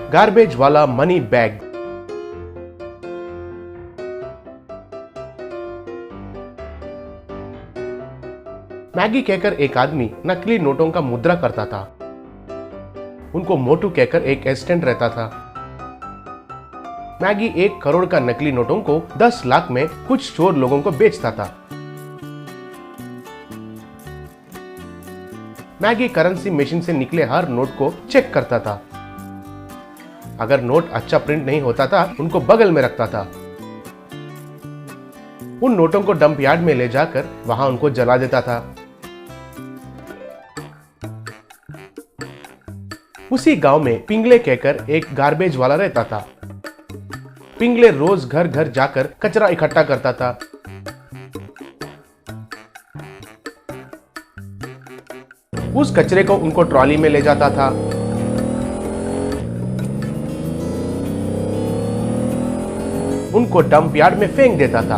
Garbage वाला money bag. Maggi कहकर एक आदमी नकली नोटों का मुद्रा करता था। उनको मोटू कहकर एक असिस्टेंट रहता था। मैगी 1 करोड़ का नकली नोटों को 10 लाख में कुछ चोर लोगों को बेचता था। मैगी करेंसी मशीन से निकले हर नोट को चेक करता था। अगर नोट अच्छा प्रिंट नहीं होता था, उनको बगल में रखता था। उन नोटों को डंप यार्ड में ले जाकर वहां उनको जला देता था। उसी गांव में पिंगले कहकर एक गार्बेज वाला रहता था। पिंगले रोज घर घर जाकर कचरा इकट्ठा करता था। उस कचरे को उनको ट्रॉली में ले जाता था। उनको डंप यार्ड में फेंक देता था।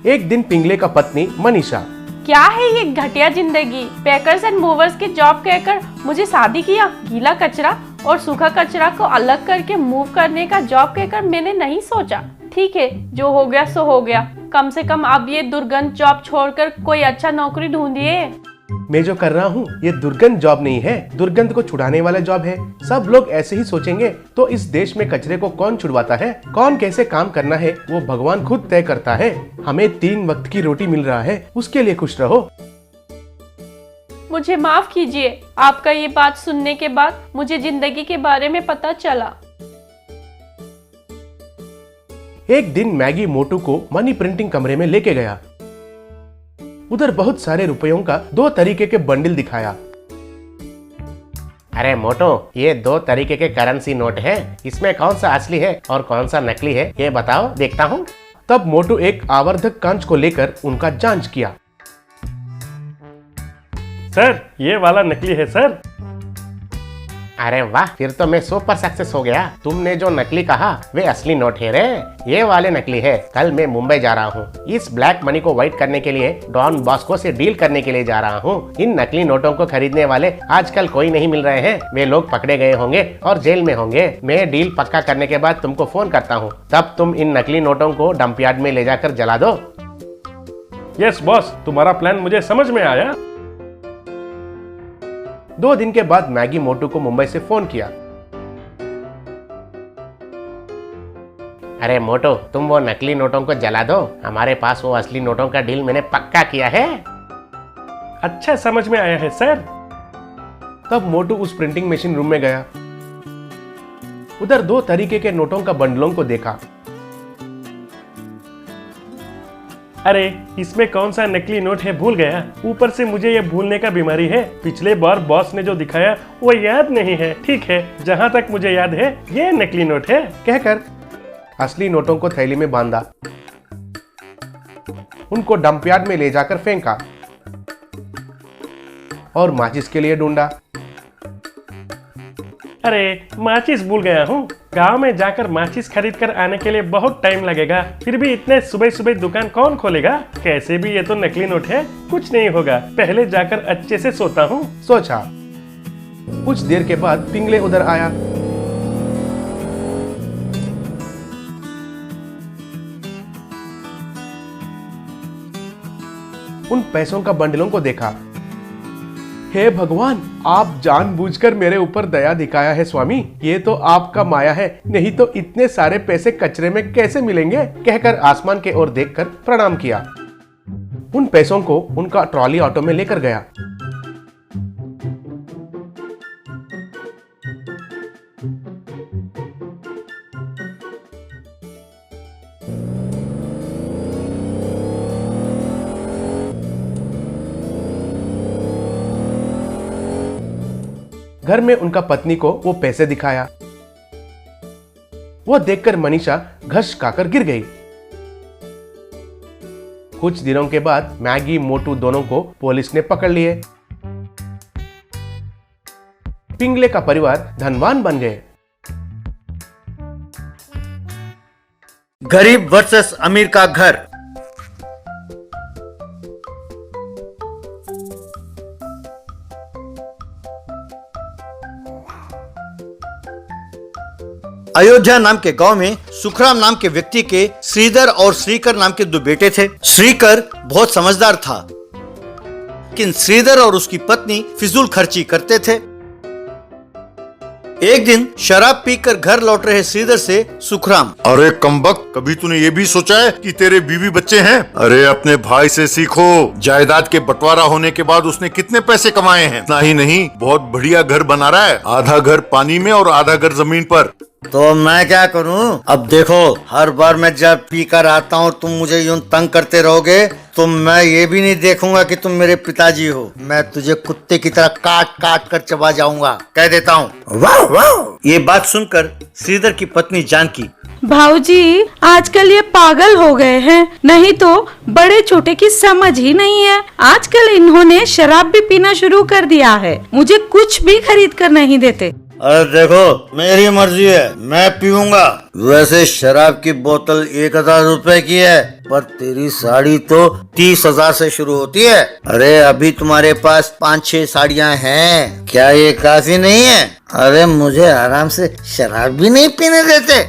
एक दिन पिंगले का पत्नी मनीषा, क्या है ये घटिया जिंदगी, पैकर्स एंड मूवर्स की जॉब कहकर मुझे शादी किया। गीला कचरा और सूखा कचरा को अलग करके मूव करने का जॉब कहकर मैंने नहीं सोचा। ठीक है, जो हो गया सो हो गया। कम से कम अब ये दुर्गंध जॉब छोड़कर कोई अच्छा नौकरी ढूंढिए। मैं जो कर रहा हूँ ये दुर्गंध जॉब नहीं है, दुर्गंध को छुड़ाने वाला जॉब है। सब लोग ऐसे ही सोचेंगे तो इस देश में कचरे को कौन छुड़वाता है? कौन कैसे काम करना है वो भगवान खुद तय करता है। हमें 3 वक्त की रोटी मिल रहा है, उसके लिए खुश रहो। मुझे माफ कीजिए, आपका ये बात सुनने के बाद मुझे जिंदगी के बारे में पता चला। एक दिन मैगी मोटू को मनी प्रिंटिंग कमरे में लेके गया। उधर बहुत सारे रुपयों का 2 तरीके के बंडल दिखाया। अरे मोटो, ये 2 तरीके के करेंसी नोट है, इसमें कौन सा असली है और कौन सा नकली है ये बताओ, देखता हूँ। तब मोटू एक आवर्धक कांच को लेकर उनका जांच किया। सर, ये वाला नकली है सर। अरे वाह, फिर तो मैं सुपर सक्सेस हो गया। तुमने जो नकली कहा वे असली नोट है रे, ये वाले नकली है। कल मैं मुंबई जा रहा हूँ। इस ब्लैक मनी को व्हाइट करने के लिए डॉन बॉस्को से डील करने के लिए जा रहा हूँ। इन नकली नोटों को खरीदने वाले आजकल कोई नहीं मिल रहे हैं। वे लोग पकड़े गए होंगे और जेल में होंगे। मैं डील पक्का करने के बाद तुमको फोन करता हूँ, तब तुम इन नकली नोटों को डंप यार्ड में ले जाकर जला दो। यस बॉस, तुम्हारा प्लान मुझे समझ में आया। 2 दिन के बाद मैगी मोटू को मुंबई से फोन किया। अरे मोटो, तुम वो नकली नोटों को जला दो। हमारे पास वो असली नोटों का डील मैंने पक्का किया है। अच्छा समझ में आया है सर। तब मोटू उस प्रिंटिंग मशीन रूम में गया। उधर 2 तरीके के नोटों का बंडलों को देखा। अरे, इसमें कौन सा नकली नोट है भूल गया। ऊपर से मुझे ये भूलने का बीमारी है। पिछले बार बॉस ने जो दिखाया वो याद नहीं है। ठीक है, जहाँ तक मुझे याद है ये नकली नोट है। कहकर असली नोटों को थैली में बांधा। उनको डंप यार्ड में ले जाकर फेंका और माचिस के लिए ढूंढा। अरे, माचिस भूल गया हूँ। गांव में जाकर माचिस खरीद कर आने के लिए बहुत टाइम लगेगा। फिर भी इतने सुबह सुबह दुकान कौन खोलेगा? कैसे भी ये तो नकली नोट है, कुछ नहीं होगा। पहले जाकर अच्छे से सोता हूँ, सोचा। कुछ देर के बाद पिंगले उधर आया। उन पैसों का बंडलों को देखा। हे भगवान, आप जानबूझकर मेरे ऊपर दया दिखाया है स्वामी। ये तो आपका माया है, नहीं तो इतने सारे पैसे कचरे में कैसे मिलेंगे? कहकर आसमान के ओर देखकर प्रणाम किया। उन पैसों को उनका ट्रॉली ऑटो में लेकर गया। घर में उनका पत्नी को वो पैसे दिखाया। वो देखकर मनीषा घस खाकर गिर गई। कुछ दिनों के बाद मैगी मोटू दोनों को पुलिस ने पकड़ लिए। पिंगले का परिवार धनवान बन गए। गरीब वर्सेस अमीर का घर। अयोध्या नाम के गांव में सुखराम नाम के व्यक्ति के श्रीधर और श्रीकर नाम के 2 बेटे थे। श्रीकर बहुत समझदार था, लेकिन श्रीधर और उसकी पत्नी फिजूल खर्ची करते थे। एक दिन शराब पीकर घर लौट रहे श्रीधर से सुखराम, अरे कमबख्त, कभी तूने ये भी सोचा है कि तेरे बीवी बच्चे हैं? अरे अपने भाई से सीखो। जायदाद के बंटवारा होने के बाद उसने कितने पैसे कमाए हैं। ना ही नहीं, बहुत बढ़िया घर बना रहा है, आधा घर पानी में और आधा घर जमीन पर। तो मैं क्या करूं? अब देखो, हर बार मैं जब पी कर आता हूं तुम मुझे यूं तंग करते रहोगे तो मैं ये भी नहीं देखूंगा कि तुम मेरे पिताजी हो। मैं तुझे कुत्ते की तरह काट काट कर चबा जाऊंगा, कह देता हूँ। वाह वाह। ये बात सुनकर श्रीधर की पत्नी जानकी, भाऊजी आजकल ये पागल हो गए हैं, नहीं तो बड़े छोटे की समझ ही नहीं है। आजकल इन्होंने शराब भी पीना शुरू कर दिया है, मुझे कुछ भी खरीद कर नहीं देते। अरे देखो, मेरी मर्जी है, मैं पीऊंगा। वैसे शराब की बोतल 1000 रुपए की है, पर तेरी साड़ी तो 30,000 से शुरू होती है। अरे अभी तुम्हारे पास 5-6 साड़ियाँ हैं, क्या ये काफी नहीं है? अरे मुझे आराम से शराब भी नहीं पीने देते।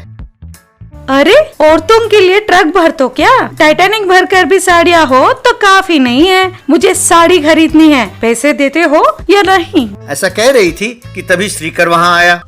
अरे औरतों के लिए ट्रक भर तो क्या, टाइटैनिक भर कर भी साड़ियाँ हो तो काफी नहीं है। मुझे साड़ी खरीदनी है, पैसे देते हो या नहीं? ऐसा कह रही थी कि तभी श्रीकर वहाँ आया।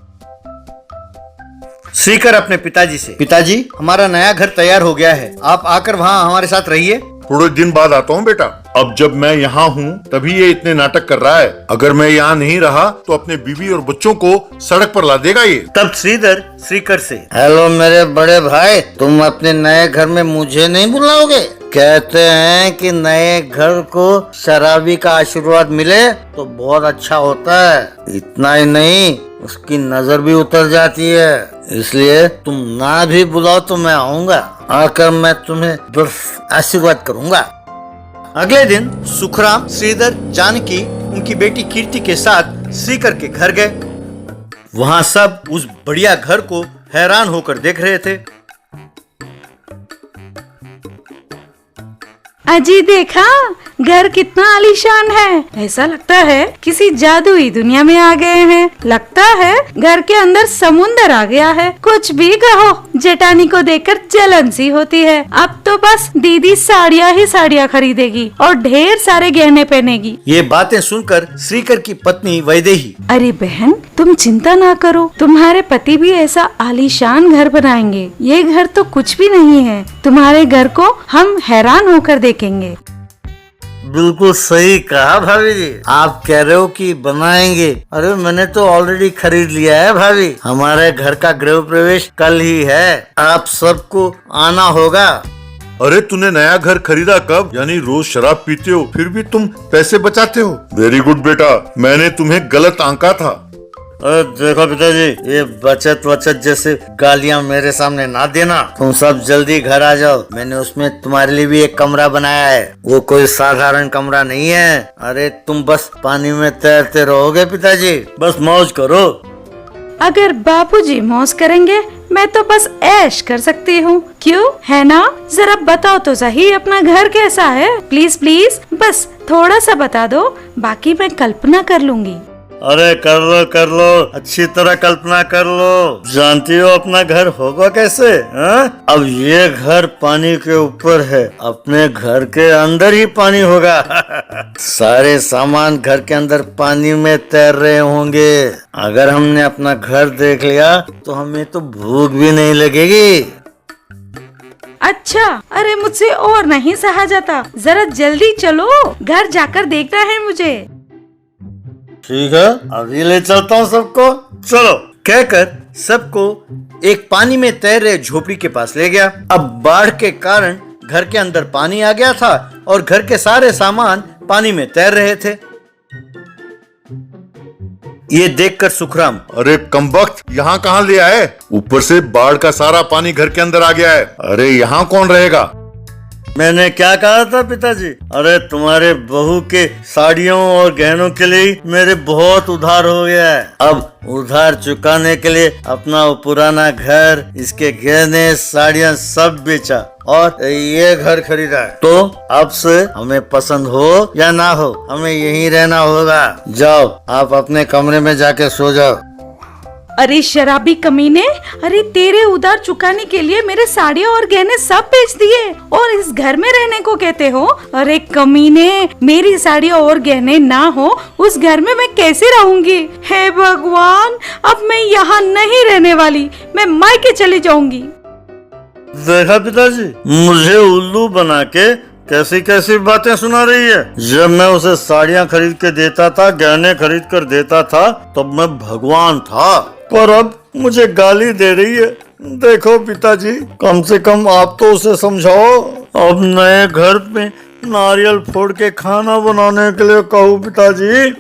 श्रीकर अपने पिताजी से, पिताजी हमारा नया घर तैयार हो गया है, आप आकर वहाँ हमारे साथ रहिए। थोड़े दिन बाद आता हूँ बेटा। अब जब मैं यहाँ हूँ तभी ये इतने नाटक कर रहा है। अगर मैं यहाँ नहीं रहा तो अपने बीवी और बच्चों को सड़क पर ला देगा ये। तब श्रीधर श्रीकर से, हेलो मेरे बड़े भाई, तुम अपने नए घर में मुझे नहीं बुलाओगे? कहते हैं कि नए घर को शराबी का आशीर्वाद मिले तो बहुत अच्छा होता है। इतना ही नहीं, उसकी नजर भी उतर जाती है, इसलिए तुम ना भी बुलाओ तो मैं आऊंगा, आकर मैं तुम्हें बस आशीर्वाद करूंगा। अगले दिन सुखराम, श्रीधर, जानकी उनकी बेटी कीर्ति के साथ श्रीकर के घर गए। वहां सब उस बढ़िया घर को हैरान होकर देख रहे थे। अजी देखा, घर कितना आलीशान है, ऐसा लगता है किसी जादुई दुनिया में आ गए हैं। लगता है घर के अंदर समुंदर आ गया है। कुछ भी कहो, जेठानी को देखकर जलन सी होती है। अब तो बस दीदी साड़ियाँ ही साड़ियाँ खरीदेगी और ढेर सारे गहने पहनेगी। ये बातें सुनकर श्रीकर की पत्नी वैदेही, अरे बहन तुम चिंता ना करो, तुम्हारे पति भी ऐसा आलीशान घर बनाएंगे। ये घर तो कुछ भी नहीं है, तुम्हारे घर को हम हैरान होकर देखेंगे। बिल्कुल सही कहा भाभी जी, आप कह रहे हो कि बनाएंगे। अरे मैंने तो ऑलरेडी खरीद लिया है भाभी, हमारे घर का गृह प्रवेश कल ही है, आप सबको आना होगा। अरे तूने नया घर खरीदा कब? यानी रोज शराब पीते हो फिर भी तुम पैसे बचाते हो। वेरी गुड बेटा, मैंने तुम्हें गलत आंका था। अरे देखो पिताजी, ये बचत वचत जैसे गालियां मेरे सामने ना देना। तुम सब जल्दी घर आ जाओ, मैंने उसमें तुम्हारे लिए भी एक कमरा बनाया है। वो कोई साधारण कमरा नहीं है। अरे तुम बस पानी में तैरते रहोगे पिताजी, बस मौज करो। अगर बापूजी मौज करेंगे मैं तो बस ऐश कर सकती हूँ, क्यों है ना? जरा बताओ तो सही अपना घर कैसा है, प्लीज प्लीज, बस थोड़ा सा बता दो, बाकी मैं कल्पना कर लूंगी। अरे कर लो, अच्छी तरह कल्पना कर लो। जानती हो अपना घर होगा कैसे? अब ये घर पानी के ऊपर है, अपने घर के अंदर ही पानी होगा। सारे सामान घर के अंदर पानी में तैर रहे होंगे। अगर हमने अपना घर देख लिया तो हमें तो भूख भी नहीं लगेगी। अच्छा, अरे मुझसे और नहीं सहा जाता, जरा जल्दी चलो, घर जाकर देखना है मुझे। ठीक है, अभी ले चलता हूँ सबको, चलो। कहकर सबको एक पानी में तैर रहे झोपड़ी के पास ले गया। अब बाढ़ के कारण घर के अंदर पानी आ गया था और घर के सारे सामान पानी में तैर रहे थे। ये देखकर सुखराम, अरे कमबख्त, यहाँ कहाँ ले आए? ऊपर से बाढ़ का सारा पानी घर के अंदर आ गया है। अरे यहाँ कौन रहेगा? मैंने क्या कहा था पिताजी? अरे तुम्हारे बहू के साड़ियों और गहनों के लिए मेरे बहुत उधार हो गया है। अब उधार चुकाने के लिए अपना वो पुराना घर, इसके गहने, साड़ियाँ सब बेचा और ये घर खरीदा है। तो अब से हमें पसंद हो या ना हो, हमें यहीं रहना होगा। जाओ, आप अपने कमरे में जाके सो जाओ। अरे शराबी कमीने, अरे तेरे उधार चुकाने के लिए मेरे साड़ियाँ और गहने सब बेच दिए और इस घर में रहने को कहते हो। अरे कमीने, मेरी साड़ियाँ और गहने ना हो उस घर में मैं कैसे रहूंगी? हे भगवान, अब मैं यहाँ नहीं रहने वाली, मैं मायके चली जाऊंगी। देखा पिताजी, मुझे उल्लू बना के कैसी कैसी बातें सुना रही है। जब मैं उसे साड़ियाँ खरीद के देता था, गहने खरीद कर देता था, तब मैं भगवान था, पर अब मुझे गाली दे रही है। देखो पिताजी, कम से कम आप तो उसे समझाओ। अब नए घर पे नारियल फोड़ के खाना बनाने के लिए कहो पिताजी।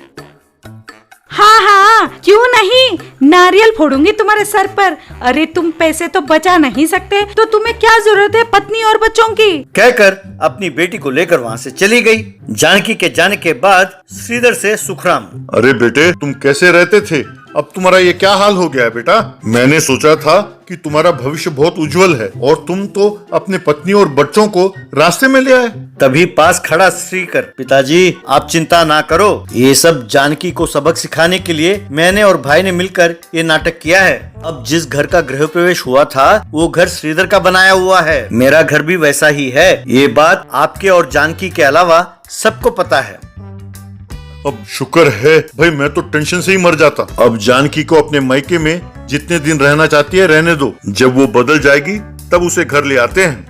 हाँ हाँ, क्यों नहीं, नारियल फोड़ूंगी तुम्हारे सर पर। अरे तुम पैसे तो बचा नहीं सकते तो तुम्हें क्या जरूरत है पत्नी और बच्चों की? कहकर अपनी बेटी को लेकर वहाँ से चली गई। जानकी के जाने के बाद श्रीधर से सुखराम, अरे बेटे, तुम कैसे रहते थे, अब तुम्हारा ये क्या हाल हो गया है बेटा? मैंने सोचा था कि तुम्हारा भविष्य बहुत उज्जवल है और तुम तो अपने पत्नी और बच्चों को रास्ते में ले आए। तभी पास खड़ा श्रीकर, पिताजी आप चिंता ना करो, ये सब जानकी को सबक सिखाने के लिए मैंने और भाई ने मिलकर ये नाटक किया है। अब जिस घर का गृह प्रवेश हुआ था वो घर श्रीधर का बनाया हुआ है, मेरा घर भी वैसा ही है। ये बात आपके और जानकी के अलावा सबको पता है। अब शुक्र है भाई, मैं तो टेंशन से ही मर जाता। अब जानकी को अपने मायके में जितने दिन रहना चाहती है रहने दो, जब वो बदल जाएगी तब उसे घर ले आते हैं।